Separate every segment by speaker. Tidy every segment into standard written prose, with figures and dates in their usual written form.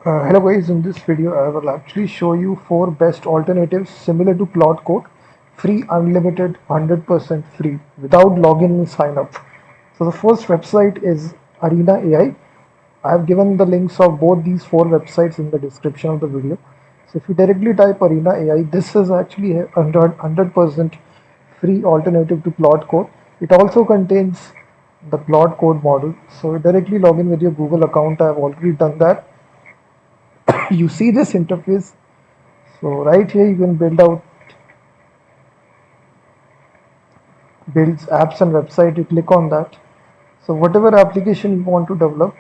Speaker 1: Hello guys, in this video I will actually show you 4 best alternatives similar to Claude Code, free, unlimited, 100% free, without login and sign up. So the first website is Arena AI. I have given the links of both these 4 websites in the description of the video. So if you directly type Arena AI, this is actually a 100% free alternative to Claude Code. It also contains the Claude Code model. So directly log in with your Google account. I have already done that. You see this interface. So right here you can builds apps and website. You click on that. So whatever application you want to develop,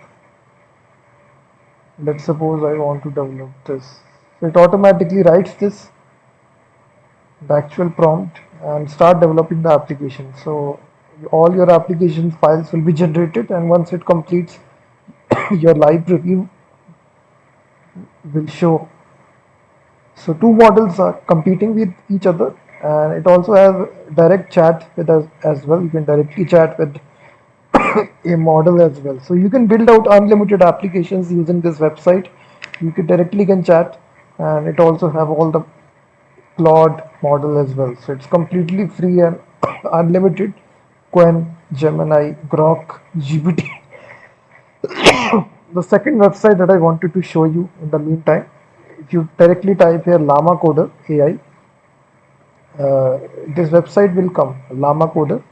Speaker 1: let's suppose I want to develop this. So it automatically writes this, the actual prompt, and start developing the application. So all your application files will be generated, and once it completes, your live review will show. So two models are competing with each other, and it also has direct chat with us as well. You can directly chat with a model as well. So you can build out unlimited applications using this website. You can directly can chat, and it also have all the Claude model as well. So it's completely free and unlimited. Quen, Gemini, Grok, GPT. The second website that I wanted to show you in the meantime, if you directly type here Llama Coder AI, this website will come, Llama Coder,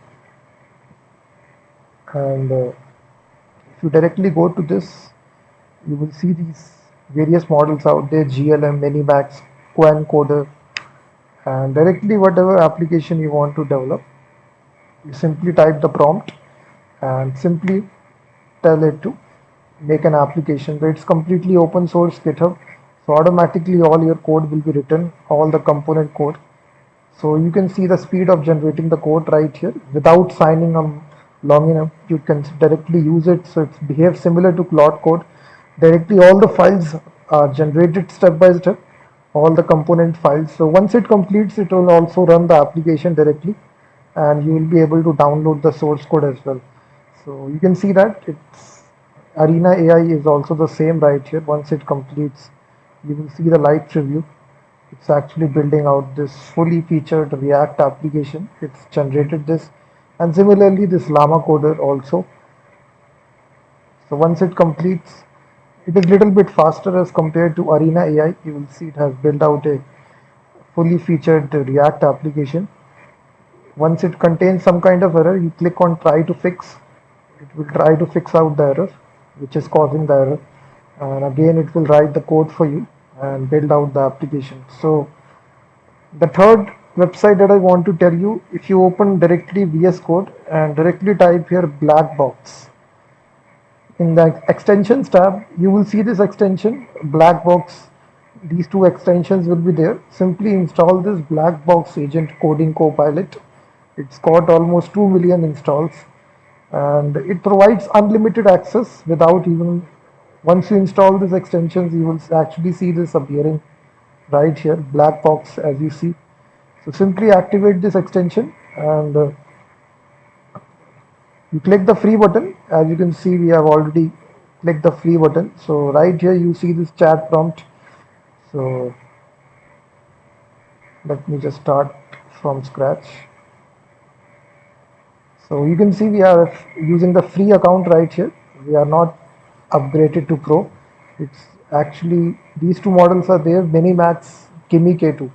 Speaker 1: and if you directly go to this, you will see these various models out there: GLM, Minimax, Quen Coder, and directly whatever application you want to develop, you simply type the prompt and simply tell it to make an application. But it's completely open source GitHub, so automatically all your code will be written, all the component code. So you can see the speed of generating the code right here without signing up, logging up. You can directly use it. So it behaves similar to Claude Code. Directly all the files are generated step by step, all the component files. So once it completes, it will also run the application directly, and you will be able to download the source code as well. So you can see that it's Arena AI is also the same right here. Once it completes, you will see the live preview. It's actually building out this fully featured React application. It's generated this, and similarly this Llama Coder also. So once it completes, it is little bit faster as compared to Arena AI. You will see it has built out a fully featured React application. Once it contains some kind of error, you click on try to fix. It will try to fix out the error which is causing the error, and again it will write the code for you and build out the application. So the third website that I want to tell you, if you open directly VS Code and directly type here Blackbox, in the extensions tab, you will see this extension, Blackbox. These two extensions will be there. Simply install this Blackbox Agent Coding Copilot. It's got almost 2 million installs, and it provides unlimited access without even, once you install these extensions, you will actually see this appearing right here, Blackbox, as you see. So simply activate this extension, and you click the free button. As you can see, we have already clicked the free button. So right here you see this chat prompt. So let me just start from scratch. So you can see we are using the free account right here. We are not upgraded to Pro. It's actually, these two models are there, Minimax, Kimi K2.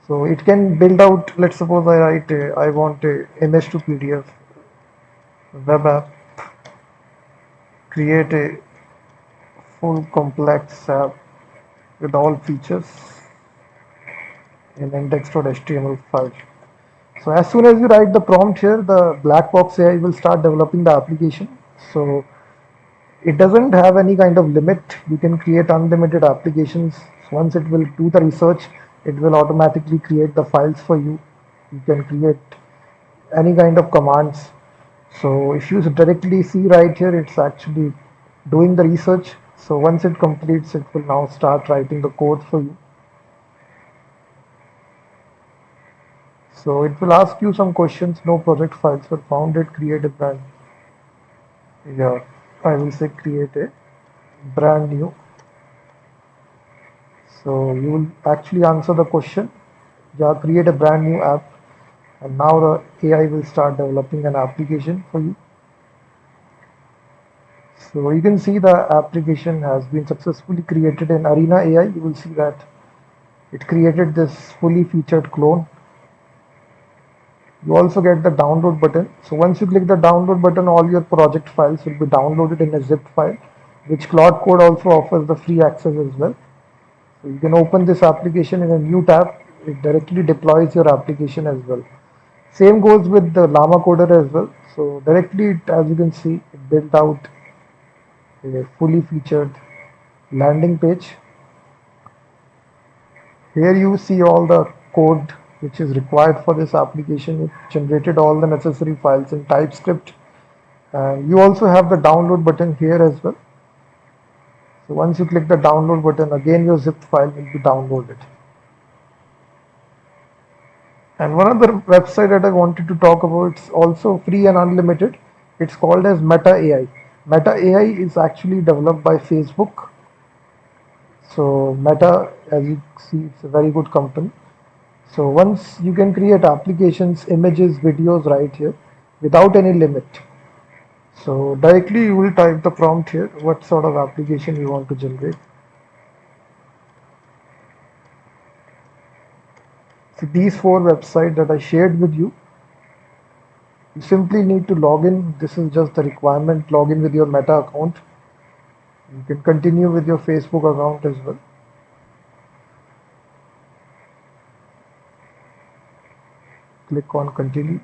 Speaker 1: So it can build out, let's suppose I want a image to PDF web app, create a full complex app with all features in index.html file. So as soon as you write the prompt here, the black box AI will start developing the application. So it doesn't have any kind of limit. You can create unlimited applications. Once it will do the research, it will automatically create the files for you. You can create any kind of commands. So if you directly see right here, it's actually doing the research. So once it completes, it will now start writing the code for you. So it will ask you some questions. No project files were found. It create a brand. Yeah, I will say create a brand new So you will actually answer the question, yeah, create a brand new app, and now the AI will start developing an application for you. So you can see the application has been successfully created in Arena AI. You will see that it created this fully featured clone. You also get the download button. So once you click the download button, all your project files will be downloaded in a zip file, which Claude Code also offers the free access as well. So you can open this application in a new tab. It directly deploys your application as well. Same goes with the Llama Coder as well. So directly, as you can see, it built out a fully featured landing page. Here you see all the code which is required for this application. It generated all the necessary files in TypeScript. And you also have the download button here as well. So once you click the download button, again your zip file will be downloaded. And one other website that I wanted to talk about, it's also free and unlimited. It's called as Meta AI. Meta AI is actually developed by Facebook. So Meta, as you see, it's a very good company. So once you can create applications, images, videos right here without any limit. So directly you will type the prompt here, what sort of application you want to generate. So these four websites that I shared with you, you simply need to log in. This is just the requirement. Log in with your Meta account. You can continue with your Facebook account as well. Click on continue.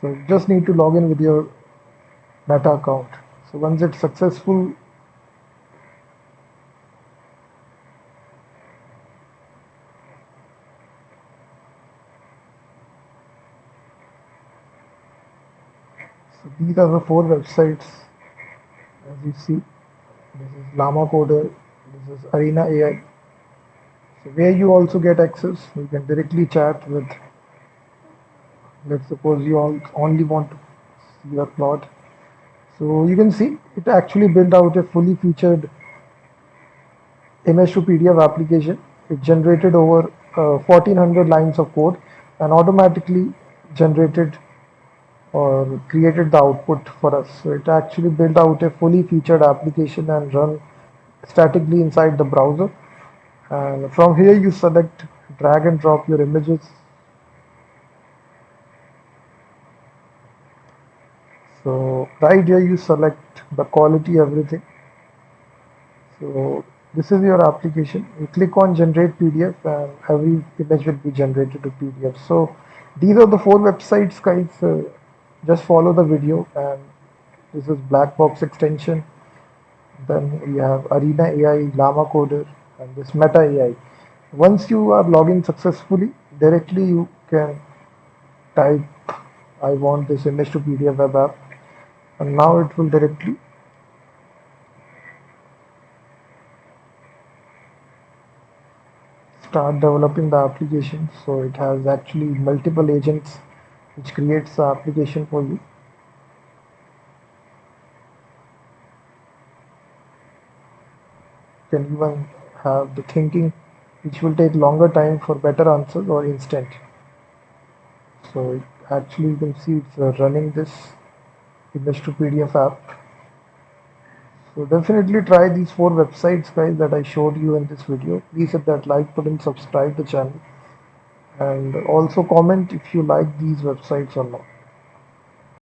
Speaker 1: So you just need to log in with your Meta account. So once it's successful, so these are the four websites as you see. This is Llama Coder, this is Arena AI. So where you also get access, you can directly chat with, let's suppose you all only want to see your plot. So you can see it actually built out a fully featured image to PDF application. It generated over 1400 lines of code and automatically generated or created the output for us. So it actually built out a fully featured application and run statically inside the browser. And from here you select, drag and drop your images. So right here you select the quality, everything. So this is your application. You click on generate PDF and every image will be generated to PDF. So these are the four websites, guys. Just follow the video, and this is Blackbox extension. Then we have Arena AI, Llama Coder, and this Meta AI. Once you are logging successfully, directly you can type, I want this image to PDF web app, and now it will directly start developing the application. So it has actually multiple agents which creates the application for you. You can even have the thinking which will take longer time for better answers or instant. So it actually you can see it's running this image to PDF app. So definitely try these four websites, guys, that I showed you in this video. Please hit that like button, subscribe the channel, and also comment if you like these websites or not.